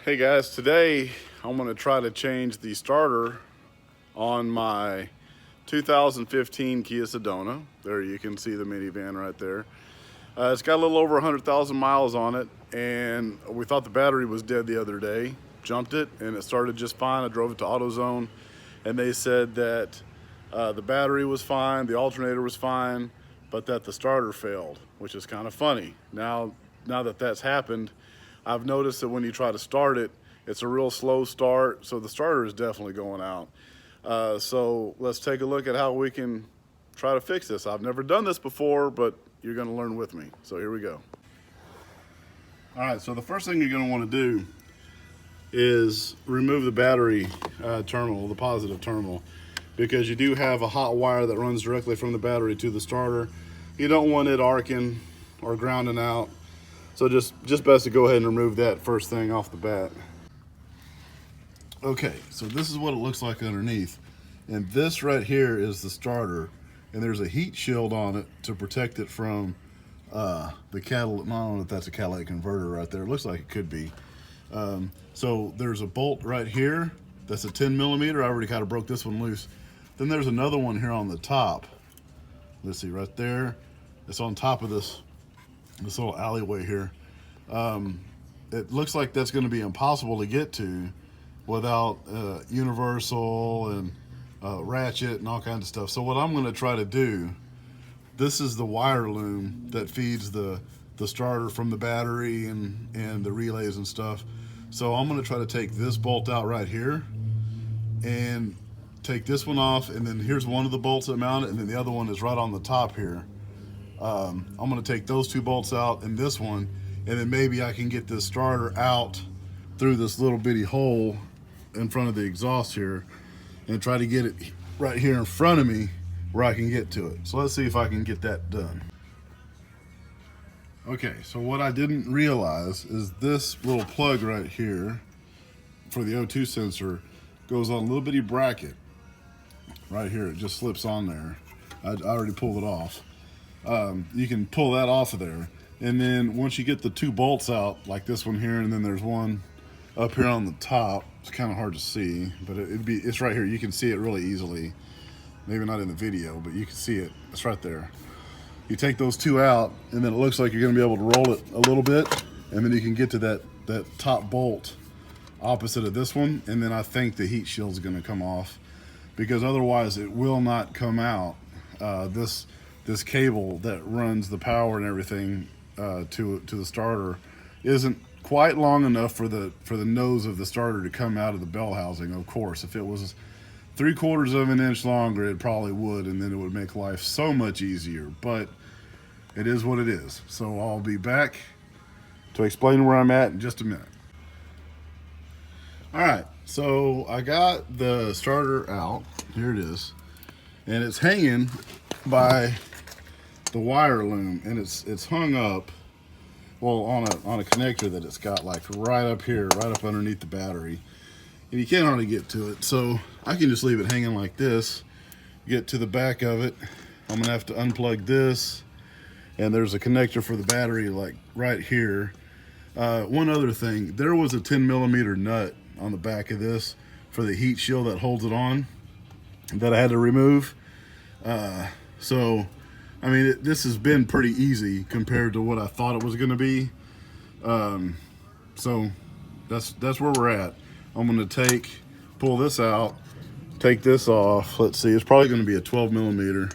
Hey guys, today I'm going to try to change the starter on my 2015 Kia Sedona. There you can see the minivan right there. It's got a little over 100,000 miles on it, and we thought the battery was dead the other day. Jumped it and it started just fine. I drove it to AutoZone and they said that the battery was fine, the alternator was fine, but that the starter failed, which is kind of funny. Now that that's happened, I've noticed that when you try to start it, it's a real slow start, so the starter is definitely going out. So let's take a look at how we can try to fix this. I've never done this before, but you're gonna learn with me. So here we go. All right, so the first thing you're gonna wanna do is remove the battery terminal, the positive terminal, because you do have a hot wire that runs directly from the battery to the starter. You don't want it arcing or grounding out. So just best to go ahead and remove that first thing off the bat. Okay, so this is what it looks like underneath. And this right here is the starter. And there's a heat shield on it to protect it from the catalytic, I don't know if that's a catalytic converter right there. It looks like it could be. So there's a bolt right here. That's a 10 millimeter. I already kind of broke this one loose. Then there's another one here on the top. Let's see, right there. It's on top of this little alleyway here. It looks like that's going to be impossible to get to without universal and ratchet and all kinds of stuff. So what I'm going to try to do, this is the wire loom that feeds the starter from the battery and the relays and stuff. So I'm going to try to take this bolt out right here and take this one off, and then here's one of the bolts that mount it, and then the other one is right on the top here. I'm going to take those two bolts out and this one, and then maybe I can get this starter out through this little bitty hole in front of the exhaust here and try to get it right here in front of me where I can get to it. So let's see if I can get that done. Okay, so what I didn't realize is this little plug right here for the O2 sensor goes on a little bitty bracket right here. It just slips on there. I already pulled it off. You can pull that off of there, and then once you get the two bolts out, like this one here, and then there's one up here on the top. It's kind of hard to see, but it's right here. You can see it really easily. Maybe not in the video, but you can see it. It's right there. You take those two out, and then it looks like you're going to be able to roll it a little bit, and then you can get to that top bolt opposite of this one, and then I think the heat shield is going to come off, because otherwise it will not come out. This cable that runs the power and everything to the starter isn't quite long enough for the nose of the starter to come out of the bell housing. Of course, if it was 3/4 of an inch longer, it probably would, and then it would make life so much easier, but it is what it is. So I'll be back to explain where I'm at in just a minute. All right, so I got the starter out. Here it is, and it's hanging by the wire loom, and it's hung up, well, on a connector that it's got like right up here, right up underneath the battery, and you can't hardly get to it. So I can just leave it hanging like this, get to the back of it. I'm gonna have to unplug this, and there's a connector for the battery like right here. One other thing, there was a 10 millimeter nut on the back of this for the heat shield that holds it on that I had to remove. So I mean, this has been pretty easy compared to what I thought it was going to be. So that's where we're at. I'm going to pull this out, take this off. Let's see, it's probably going to be a 12 millimeter.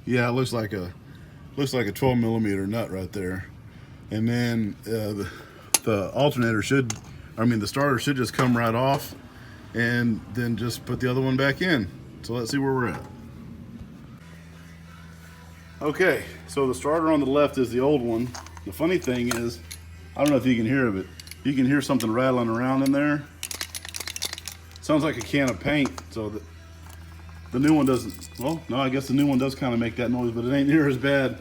Yeah, it looks like a 12 millimeter nut right there. And then the alternator the starter should just come right off, and then just put the other one back in. So let's see where we're at. Okay, so the starter on the left is the old one. The funny thing is, I don't know if you can hear it, you can hear something rattling around in there. Sounds like a can of paint. So the new one doesn't, well, no, I guess the new one does kind of make that noise, but it ain't near as bad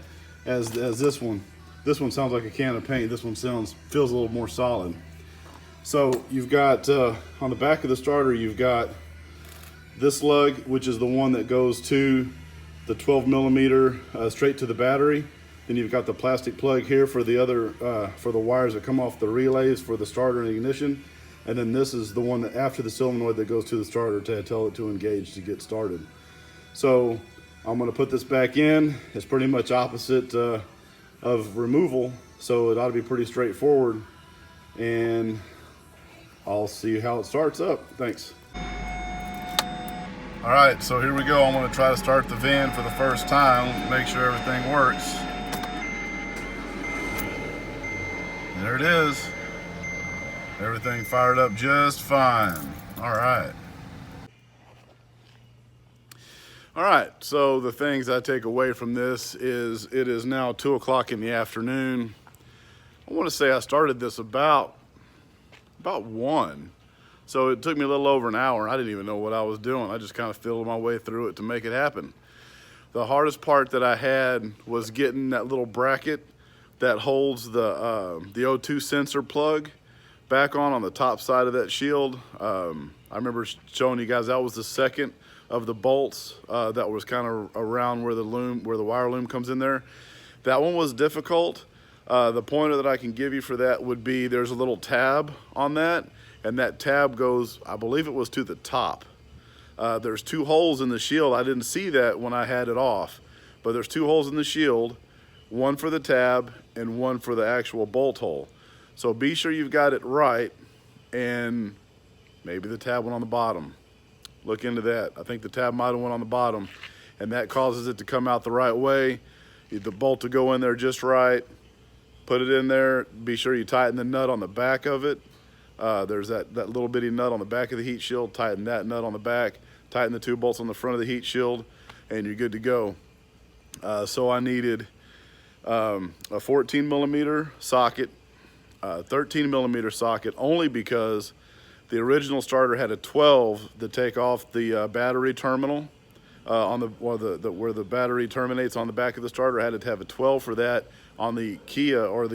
as this one. This one sounds like a can of paint. This one feels a little more solid. So you've got, on the back of the starter, you've got this lug, which is the one that goes to the 12 millimeter straight to the battery. Then you've got the plastic plug here for the other for the wires that come off the relays for the starter and ignition. And then this is the one that after the solenoid that goes to the starter to tell it to engage to get started. So I'm going to put this back in. It's pretty much opposite of removal, so it ought to be pretty straightforward. And I'll see how it starts up. Thanks. All right, so here we go. I'm going to try to start the van for the first time, make sure everything works. There it is. Everything fired up just fine. All right. All right, so the things I take away from this is it is now 2 o'clock in the afternoon. I want to say I started this about 1. So it took me a little over an hour. I didn't even know what I was doing. I just kind of fiddled my way through it to make it happen. The hardest part that I had was getting that little bracket that holds the O2 sensor plug back on the top side of that shield. I remember showing you guys that was the second of the bolts that was kind of around where the wire loom comes in there. That one was difficult. The pointer that I can give you for that would be there's a little tab on that, and that tab goes, I believe it was to the top. There's 2 holes in the shield. I didn't see that when I had it off, but there's 2 holes in the shield, one for the tab and one for the actual bolt hole. So be sure you've got it right, and maybe the tab went on the bottom. Look into that. I think the tab might have went on the bottom, and that causes it to come out the right way. The bolt to go in there just right. Put it in there. Be sure you tighten the nut on the back of it. There's that little bitty nut on the back of the heat shield. Tighten that nut on the back. Tighten the 2 bolts on the front of the heat shield, and you're good to go. So I needed a 14 millimeter socket, 13 millimeter socket, only because the original starter had a 12 to take off the battery terminal where the battery terminates on the back of the starter. I had to have a 12 for that on the Kia on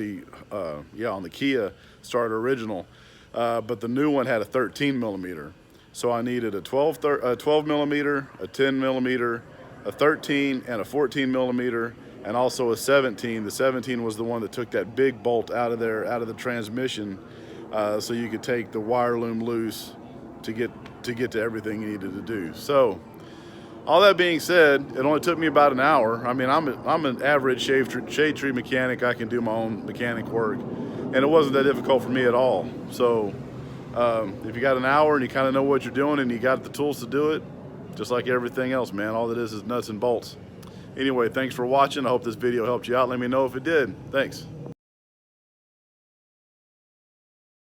the Kia starter original, but the new one had a 13 millimeter. So I needed a 12 millimeter, a 10 millimeter, a 13, and a 14 millimeter, and also a 17. The 17 was the one that took that big bolt out of the transmission, so you could take the wire loom loose to get to everything you needed to do. So all that being said, it only took me about an hour. I mean, I'm an average shade tree mechanic. I can do my own mechanic work, and it wasn't that difficult for me at all. So if you got an hour and you kind of know what you're doing and you got the tools to do it, just like everything else, man, all it is nuts and bolts. Anyway, thanks for watching. I hope this video helped you out. Let me know if it did. Thanks.